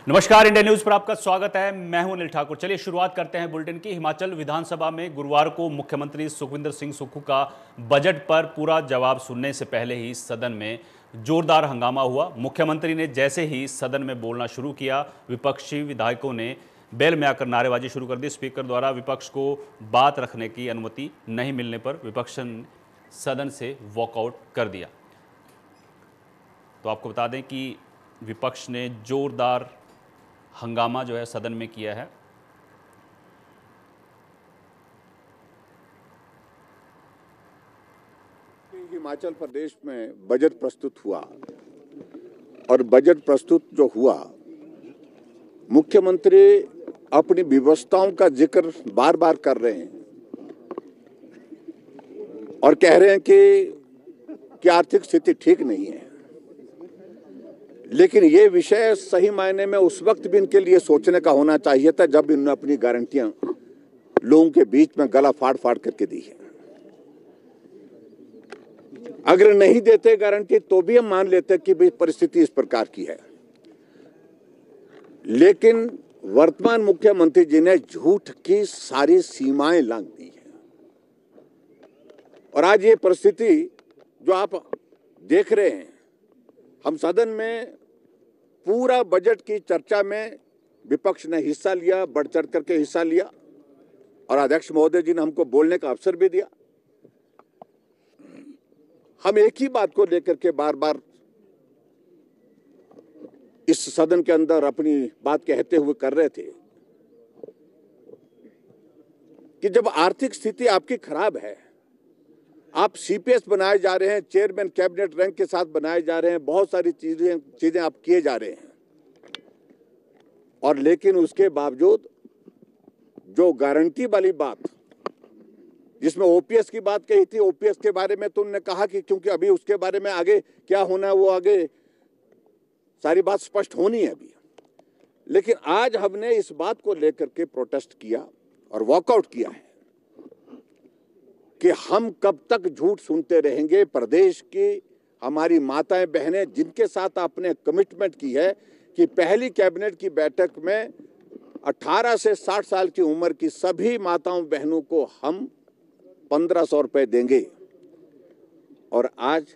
नमस्कार, India news पर आपका स्वागत है। मैं हूं अनिल ठाकुर। चलिए शुरुआत करते हैं बुलेटिन की। हिमाचल विधानसभा में गुरुवार को मुख्यमंत्री सुखविंदर सिंह सुक्खू का बजट पर पूरा जवाब सुनने से पहले ही सदन में जोरदार हंगामा हुआ। मुख्यमंत्री ने जैसे ही सदन में बोलना शुरू किया, विपक्षी विधायकों ने बेल में आकर नारेबाजी शुरू कर दी। स्पीकर द्वारा विपक्ष को बात रखने की अनुमति नहीं मिलने पर विपक्ष ने सदन से वॉकआउट कर दिया। तो आपको बता दें कि विपक्ष ने जोरदार हंगामा जो है सदन में किया है। हिमाचल प्रदेश में बजट प्रस्तुत हुआ और बजट प्रस्तुत जो हुआ, मुख्यमंत्री अपनी व्यवस्थाओं का जिक्र बार बार कर रहे हैं और कह रहे हैं कि आर्थिक स्थिति ठीक नहीं है। लेकिन ये विषय सही मायने में उस वक्त भी इनके लिए सोचने का होना चाहिए था जब इन्होंने अपनी गारंटियां लोगों के बीच में गला फाड़ फाड़ करके दी है। अगर नहीं देते गारंटी तो भी हम मान लेते कि भाई परिस्थिति इस प्रकार की है। लेकिन वर्तमान मुख्यमंत्री जी ने झूठ की सारी सीमाएं लांघ दी है और आज ये परिस्थिति जो आप देख रहे हैं, हम सदन में पूरा बजट की चर्चा में विपक्ष ने हिस्सा लिया, बढ़ चढ़ करके हिस्सा लिया और अध्यक्ष महोदय जी ने हमको बोलने का अवसर भी दिया। हम एक ही बात को लेकर के बार बार इस सदन के अंदर अपनी बात कहते हुए कर रहे थे कि जब आर्थिक स्थिति आपकी खराब है, आप सीपीएस बनाए जा रहे हैं, चेयरमैन कैबिनेट रैंक के साथ बनाए जा रहे हैं, बहुत सारी चीजें आप किए जा रहे हैं और लेकिन उसके बावजूद जो गारंटी वाली बात, जिसमें ओपीएस की बात कही थी, ओपीएस के बारे में तो उन्होंने कहा कि क्योंकि अभी उसके बारे में आगे क्या होना है वो आगे सारी बात स्पष्ट होनी है अभी। लेकिन आज हमने इस बात को लेकर के प्रोटेस्ट किया और वॉकआउट किया है कि हम कब तक झूठ सुनते रहेंगे। प्रदेश की हमारी माताएं बहनें जिनके साथ आपने कमिटमेंट की है कि पहली कैबिनेट की बैठक में 18 से 60 साल की उम्र की सभी माताओं बहनों को हम 1500 रुपए देंगे और आज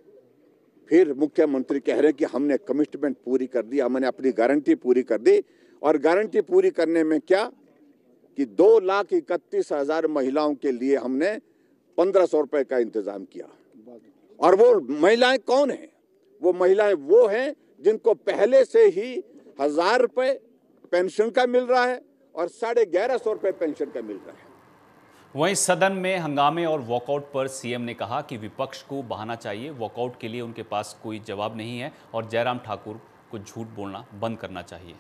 फिर मुख्यमंत्री कह रहे हैं कि हमने कमिटमेंट पूरी कर दी, हमने अपनी गारंटी पूरी कर दी। और गारंटी पूरी करने में क्या कि 2,31,000 महिलाओं के लिए हमने 1500 रुपए का इंतजाम किया। और वो महिलाएं कौन हैं? वो महिलाएं वो हैं जिनको पहले से ही 1000 रुपए पेंशन का मिल रहा है और 1150 रुपए पेंशन का मिल रहा है। वहीं सदन में हंगामे और वॉकआउट पर सीएम ने कहा कि विपक्ष को बहाना चाहिए। वॉकआउट के लिए उनके पास कोई जवाब नहीं है और जयराम ठाकुर को झूठ बोलना बंद करना चाहिए।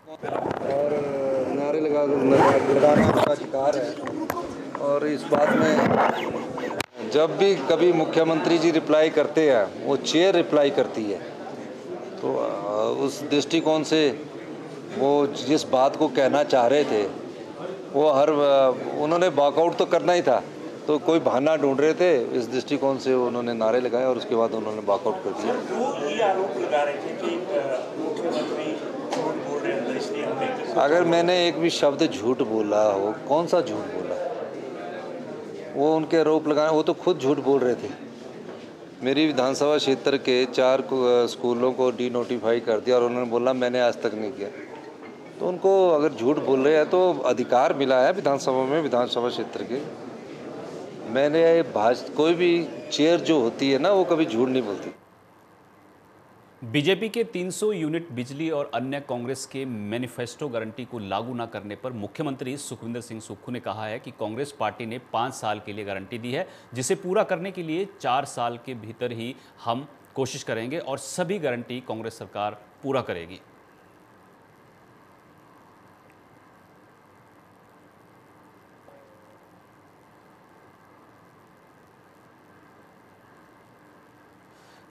और नारे लगाना उनका अधिकार है। और इस बात में जब भी कभी मुख्यमंत्री जी रिप्लाई करते हैं, वो चेयर रिप्लाई करती है, तो उस दृष्टिकोण से वो जिस बात को कहना चाह रहे थे वो उन्होंने वॉकआउट तो करना ही था, तो कोई बहाना ढूंढ रहे थे। इस दृष्टिकोण से उन्होंने नारे लगाए और उसके बाद उन्होंने वॉकआउट कर दिया। अगर मैंने एक भी शब्द झूठ बोला हो, कौन सा झूठ बोला? वो उनके आरोप लगाए, वो तो खुद झूठ बोल रहे थे। मेरी विधानसभा क्षेत्र के 4 स्कूलों को डीनोटिफाई कर दिया और उन्होंने बोला मैंने आज तक नहीं किया। तो उनको अगर झूठ बोल रहे हैं तो अधिकार मिला है विधानसभा में, विधानसभा क्षेत्र के। मैंने कोई भी चेयर जो होती है ना, वो कभी झूठ नहीं बोलती। बीजेपी के 300 यूनिट बिजली और अन्य कांग्रेस के मैनिफेस्टो गारंटी को लागू न करने पर मुख्यमंत्री सुखविंदर सिंह सुक्खू ने कहा है कि कांग्रेस पार्टी ने 5 साल के लिए गारंटी दी है, जिसे पूरा करने के लिए 4 साल के भीतर ही हम कोशिश करेंगे और सभी गारंटी कांग्रेस सरकार पूरा करेगी।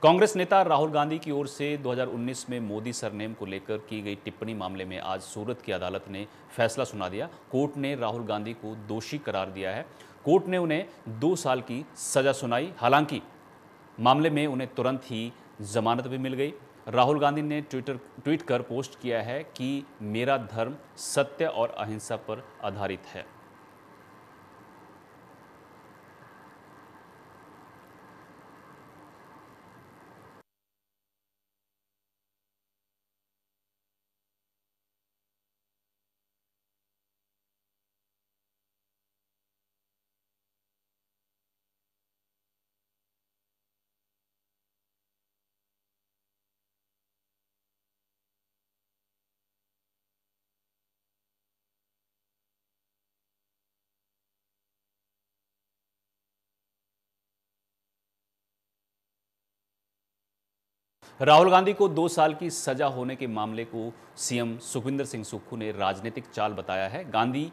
कांग्रेस नेता राहुल गांधी की ओर से 2019 में मोदी सरनेम को लेकर की गई टिप्पणी मामले में आज सूरत की अदालत ने फैसला सुना दिया। कोर्ट ने राहुल गांधी को दोषी करार दिया है। कोर्ट ने उन्हें 2 साल की सजा सुनाई। हालांकि मामले में उन्हें तुरंत ही जमानत भी मिल गई। राहुल गांधी ने ट्वीट कर पोस्ट किया है कि मेरा धर्म सत्य और अहिंसा पर आधारित है। राहुल गांधी को 2 साल की सजा होने के मामले को सीएम सुखविंदर सिंह सुक्खू ने राजनीतिक चाल बताया है। गांधी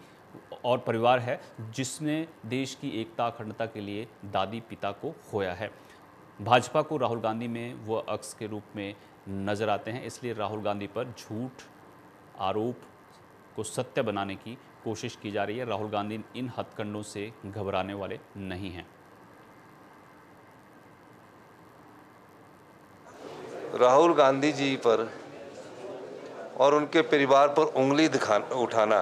और परिवार है जिसने देश की एकता अखंडता के लिए दादी पिता को खोया है। भाजपा को राहुल गांधी में वह अक्स के रूप में नजर आते हैं, इसलिए राहुल गांधी पर झूठ आरोप को सत्य बनाने की कोशिश की जा रही है। राहुल गांधी इन हथकंडों से घबराने वाले नहीं हैं। राहुल गांधी जी पर और उनके परिवार पर उंगली उठाना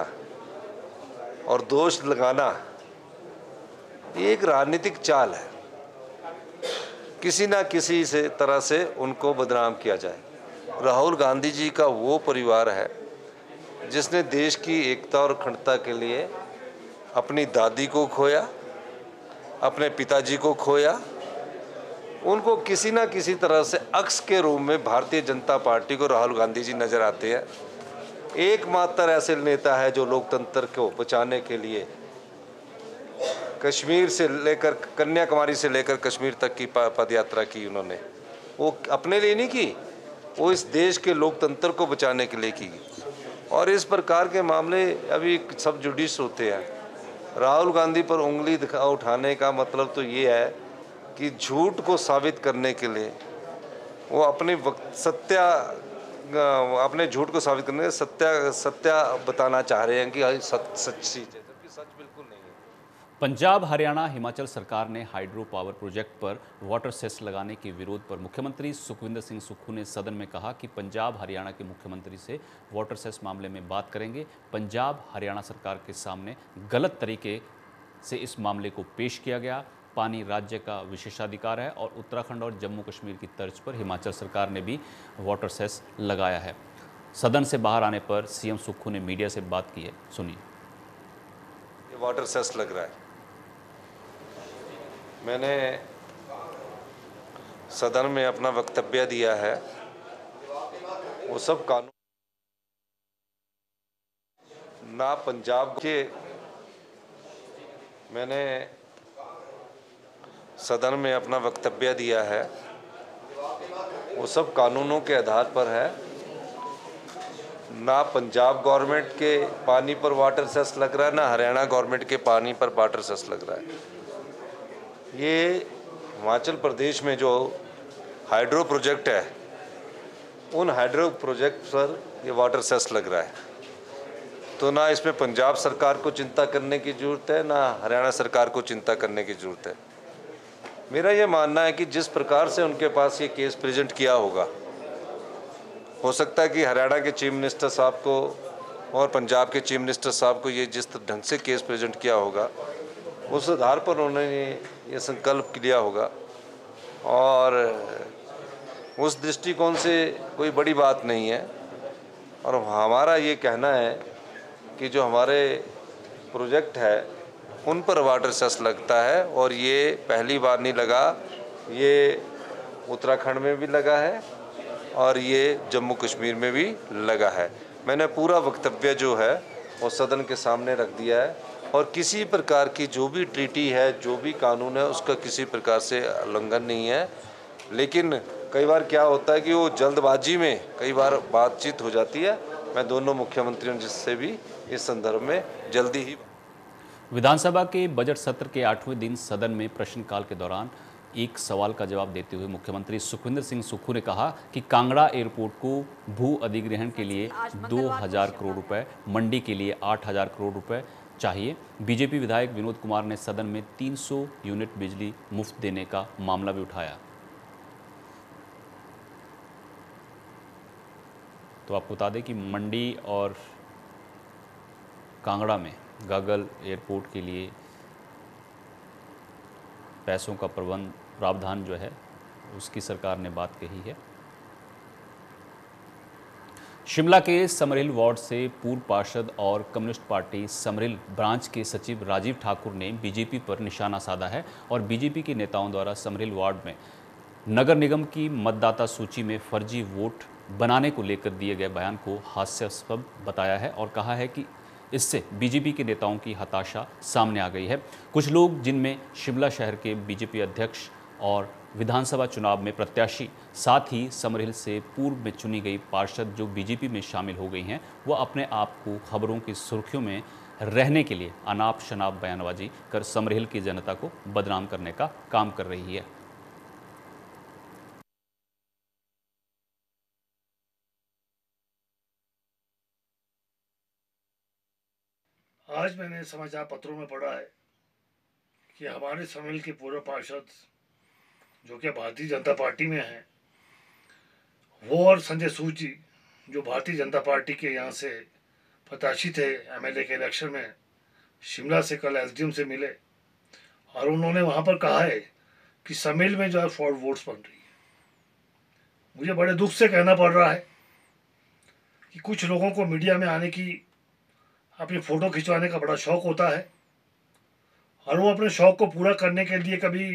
और दोष लगाना ये एक राजनीतिक चाल है। किसी ना किसी से तरह से उनको बदनाम किया जाए। राहुल गांधी जी का वो परिवार है जिसने देश की एकता और अखंडता के लिए अपनी दादी को खोया, अपने पिताजी को खोया। उनको किसी ना किसी तरह से अक्स के रूप में भारतीय जनता पार्टी को राहुल गांधी जी नजर आते हैं। एकमात्र ऐसे नेता है जो लोकतंत्र को बचाने के लिए कश्मीर से लेकर कन्याकुमारी से लेकर कश्मीर तक की पदयात्रा की। उन्होंने वो अपने लिए नहीं की, वो इस देश के लोकतंत्र को बचाने के लिए की। और इस प्रकार के मामले अभी सब जुडिस होते हैं। राहुल गांधी पर उंगली उठाने का मतलब तो ये है कि झूठ को साबित करने के लिए वो अपने अपने झूठ को साबित करने के सत्य बताना चाह रहे हैं कि सच्ची है, जबकि सच बिल्कुल नहीं है। पंजाब, हरियाणा, हिमाचल सरकार ने हाइड्रो पावर प्रोजेक्ट पर वाटर सेस लगाने के विरोध पर मुख्यमंत्री सुखविंदर सिंह सुक्खू ने सदन में कहा कि पंजाब हरियाणा के मुख्यमंत्री से वाटर सेस मामले में बात करेंगे। पंजाब हरियाणा सरकार के सामने गलत तरीके से इस मामले को पेश किया गया। पानी राज्य का विशेषाधिकार है और उत्तराखंड और जम्मू कश्मीर की तर्ज पर हिमाचल सरकार ने भी वाटर सेस लगाया है। सदन से बाहर आने पर सीएम सुक्खू ने मीडिया से बात की है, सुनिए। ये वाटर सेस लग रहा है। मैंने सदन में अपना वक्तव्य दिया है, वो सब कानून ना पंजाब के। मैंने सदन में अपना वक्तव्य दिया है, वो सब कानूनों के आधार पर है। ना पंजाब गवर्नमेंट के पानी पर वाटर सेस लग रहा है, ना हरियाणा गवर्नमेंट के पानी पर वाटर सेस लग रहा है। ये हिमाचल प्रदेश में जो हाइड्रो प्रोजेक्ट है, उन हाइड्रो प्रोजेक्ट पर ये वाटर सेस लग रहा है। तो ना इसमें पंजाब सरकार को चिंता करने की ज़रूरत है, ना हरियाणा सरकार को चिंता करने की ज़रूरत है। मेरा ये मानना है कि जिस प्रकार से उनके पास ये केस प्रेजेंट किया होगा, हो सकता है कि हरियाणा के चीफ मिनिस्टर साहब को और पंजाब के चीफ मिनिस्टर साहब को ये जिस ढंग से केस प्रेजेंट किया होगा, उस आधार पर उन्होंने ये संकल्प लिया होगा। और उस दृष्टिकोण से कोई बड़ी बात नहीं है। और हमारा ये कहना है कि जो हमारे प्रोजेक्ट है उन पर वाटर सेस लगता है, और ये पहली बार नहीं लगा, ये उत्तराखंड में भी लगा है और ये जम्मू कश्मीर में भी लगा है। मैंने पूरा वक्तव्य जो है वो सदन के सामने रख दिया है, और किसी प्रकार की जो भी ट्रीटी है, जो भी कानून है, उसका किसी प्रकार से उल्लंघन नहीं है। लेकिन कई बार क्या होता है कि वो जल्दबाजी में कई बार बातचीत हो जाती है। मैं दोनों मुख्यमंत्रियों जिससे भी इस संदर्भ में जल्दी ही। विधानसभा के बजट सत्र के 8वें दिन सदन में प्रश्नकाल के दौरान एक सवाल का जवाब देते हुए मुख्यमंत्री सुखविंदर सिंह सुक्खू ने कहा कि कांगड़ा एयरपोर्ट को भू अधिग्रहण के लिए 2000 करोड़ रुपए, मंडी के लिए 8000 करोड़ रुपए चाहिए। बीजेपी विधायक विनोद कुमार ने सदन में 300 यूनिट बिजली मुफ्त देने का मामला भी उठाया। तो आपको बता दें कि मंडी और कांगड़ा में गागल एयरपोर्ट के लिए पैसों का प्रावधान जो है उसकी सरकार ने बात कही है। शिमला के समरहिल वार्ड से पूर्व पार्षद और कम्युनिस्ट पार्टी समरहिल ब्रांच के सचिव राजीव ठाकुर ने बीजेपी पर निशाना साधा है और बीजेपी के नेताओं द्वारा समरहिल वार्ड में नगर निगम की मतदाता सूची में फर्जी वोट बनाने को लेकर दिए गए बयान को हास्यास्पद बताया है और कहा है कि इससे बीजेपी के नेताओं की हताशा सामने आ गई है। कुछ लोग, जिनमें शिमला शहर के बीजेपी अध्यक्ष और विधानसभा चुनाव में प्रत्याशी, साथ ही समरहिल से पूर्व में चुनी गई पार्षद जो बीजेपी में शामिल हो गई हैं, वह अपने आप को खबरों की सुर्खियों में रहने के लिए अनाप शनाप बयानबाजी कर समरहिल की जनता को बदनाम करने का काम कर रही है। आज मैंने समाचार पत्रों में पढ़ा है कि हमारे समरहिल के पूर्व पार्षद जो कि भारतीय जनता पार्टी में हैं, वो और संजय सूद जी जो भारतीय जनता पार्टी के यहाँ से प्रत्याशी थे एमएलए के इलेक्शन में, शिमला से कल एसडीएम से मिले और उन्होंने वहाँ पर कहा है कि समरहिल में जो है फ्रॉड वोट्स बन रही है। मुझे बड़े दुख से कहना पड़ रहा है कि कुछ लोगों को मीडिया में आने की, अपनी फ़ोटो खिंचवाने का बड़ा शौक़ होता है और वो अपने शौक़ को पूरा करने के लिए कभी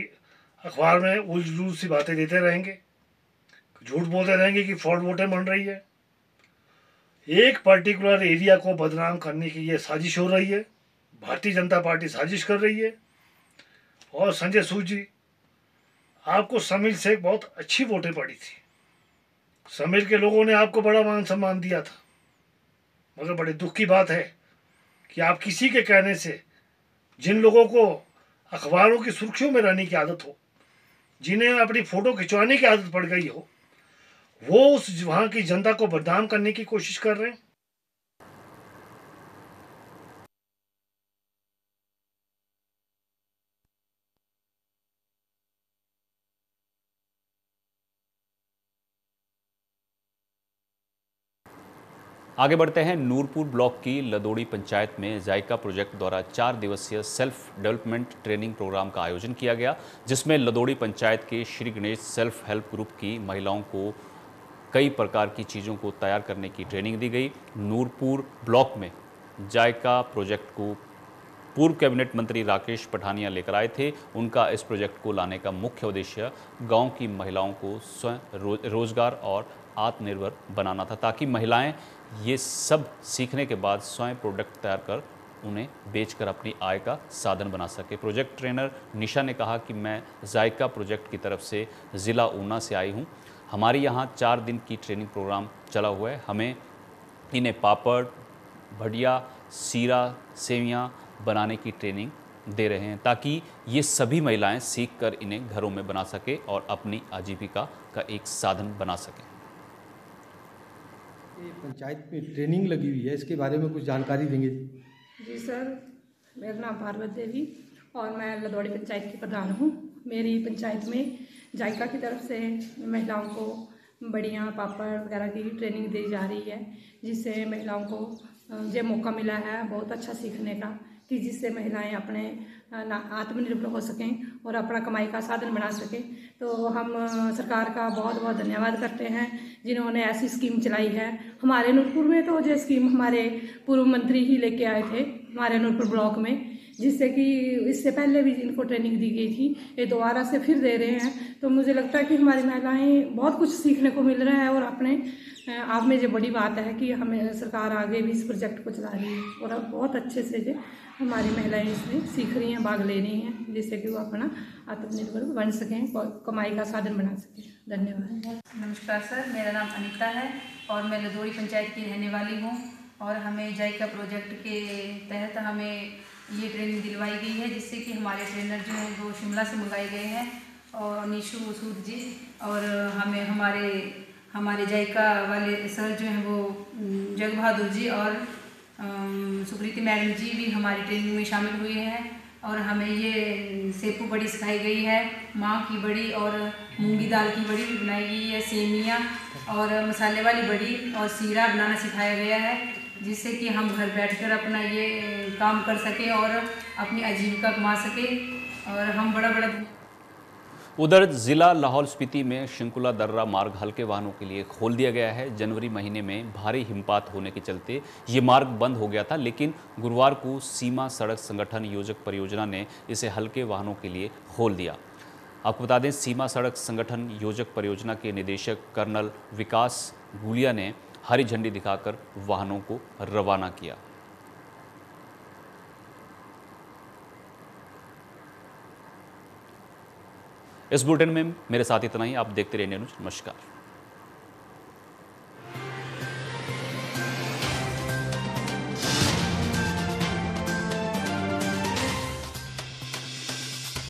अखबार में उलझुल सी बातें देते रहेंगे, झूठ बोलते रहेंगे कि फ्रॉड वोटें बन रही है। एक पर्टिकुलर एरिया को बदनाम करने की ये साजिश हो रही है, भारतीय जनता पार्टी साजिश कर रही है। और संजय सूद जी, आपको समरहिल से बहुत अच्छी वोटें पड़ी थी, समरहिल के लोगों ने आपको बड़ा मान सम्मान दिया था, मगर बड़े दुख की बात है कि आप किसी के कहने से, जिन लोगों को अखबारों की सुर्खियों में रहने की आदत हो, जिन्हें अपनी फ़ोटो खिंचवाने की आदत पड़ गई हो, वो उस वहाँ की जनता को बदनाम करने की कोशिश कर रहे हैं। आगे बढ़ते हैं। नूरपुर ब्लॉक की लदोड़ी पंचायत में जायका प्रोजेक्ट द्वारा 4 दिवसीय सेल्फ डेवलपमेंट ट्रेनिंग प्रोग्राम का आयोजन किया गया, जिसमें लदोड़ी पंचायत के Shri Ganesh self help group की महिलाओं को कई प्रकार की चीज़ों को तैयार करने की ट्रेनिंग दी गई। नूरपुर ब्लॉक में जायका प्रोजेक्ट को पूर्व कैबिनेट मंत्री राकेश पठानिया लेकर आए थे। उनका इस प्रोजेक्ट को लाने का मुख्य उद्देश्य गांव की महिलाओं को स्वयं रोजगार और आत्मनिर्भर बनाना था, ताकि महिलाएं ये सब सीखने के बाद स्वयं प्रोडक्ट तैयार कर उन्हें बेचकर अपनी आय का साधन बना सके। प्रोजेक्ट ट्रेनर निशा ने कहा कि मैं जायका प्रोजेक्ट की तरफ से ज़िला ऊना से आई हूँ। हमारे यहाँ 4 दिन की ट्रेनिंग प्रोग्राम चला हुआ है। हमें इन्हें पापड़, भजिया, सीरा, सेवियाँ बनाने की ट्रेनिंग दे रहे हैं, ताकि ये सभी महिलाएं सीखकर इन्हें घरों में बना सके और अपनी आजीविका का एक साधन बना सकें। पंचायत में ट्रेनिंग लगी हुई है, इसके बारे में कुछ जानकारी देंगे? जी सर, मेरा नाम पार्वती देवी और मैं लदौड़ी पंचायत की प्रधान हूँ। मेरी पंचायत में जायका की तरफ से महिलाओं को बड़ियाँ, पापड़ वगैरह की ट्रेनिंग दी जा रही है, जिससे महिलाओं को ये मौका मिला है बहुत अच्छा सीखने का, कि जिससे महिलाएं अपने आत्मनिर्भर हो सकें और अपना कमाई का साधन बना सकें। तो हम सरकार का बहुत बहुत धन्यवाद करते हैं जिन्होंने ऐसी स्कीम चलाई है। हमारे नूरपुर में तो ये स्कीम हमारे पूर्व मंत्री ही लेके आए थे हमारे नूरपुर ब्लॉक में, जिससे कि इससे पहले भी इनको ट्रेनिंग दी गई थी, ये दोबारा से फिर दे रहे हैं। तो मुझे लगता है कि हमारी महिलाएं बहुत कुछ सीखने को मिल रहा है और अपने आप में ये बड़ी बात है कि हमें सरकार आगे भी इस प्रोजेक्ट को चला रही है और अब बहुत अच्छे से जो हमारी महिलाएं इसमें सीख रही हैं, भाग ले रही हैं, जिससे कि वो अपना आत्मनिर्भर बन सकें, कमाई का साधन बना सकें। धन्यवाद। नमस्कार सर, मेरा नाम अनीता है और मैं लदौड़ी पंचायत की रहने वाली हूँ और हमें जायका प्रोजेक्ट के तहत हमें ये ट्रेनिंग दिलवाई गई है, जिससे कि हमारे ट्रेनर जो हैं वो शिमला से मंगाए गए हैं और निशु सूद जी, और हमें हमारे जायका वाले सर जो हैं वो जग बहादुर जी और सुकृति मैडम जी भी हमारी ट्रेनिंग में शामिल हुए हैं। और हमें ये सेपू बड़ी सिखाई गई है, माँ की बड़ी और मूंगी दाल की बड़ी भी बनाई गई है, सेमियाँ और मसाले वाली बड़ी और सीरा बनाना सिखाया गया है, जिससे कि हम घर बैठकर अपना ये काम कर सकें और अपनी आजीविका कमा सकें। और हम बड़ा उधर जिला लाहौल स्पीति में शिंकुला दर्रा मार्ग हल्के वाहनों के लिए खोल दिया गया है। जनवरी महीने में भारी हिमपात होने के चलते ये मार्ग बंद हो गया था, लेकिन गुरुवार को सीमा सड़क संगठन योजक परियोजना ने इसे हल्के वाहनों के लिए खोल दिया। आपको बता दें, सीमा सड़क संगठन योजक परियोजना के निदेशक कर्नल विकास गुलिया ने हरी झंडी दिखाकर वाहनों को रवाना किया। इस बुलेटिन में मेरे साथ इतना ही। आप देखते रहिए न्यूज़। नमस्कार।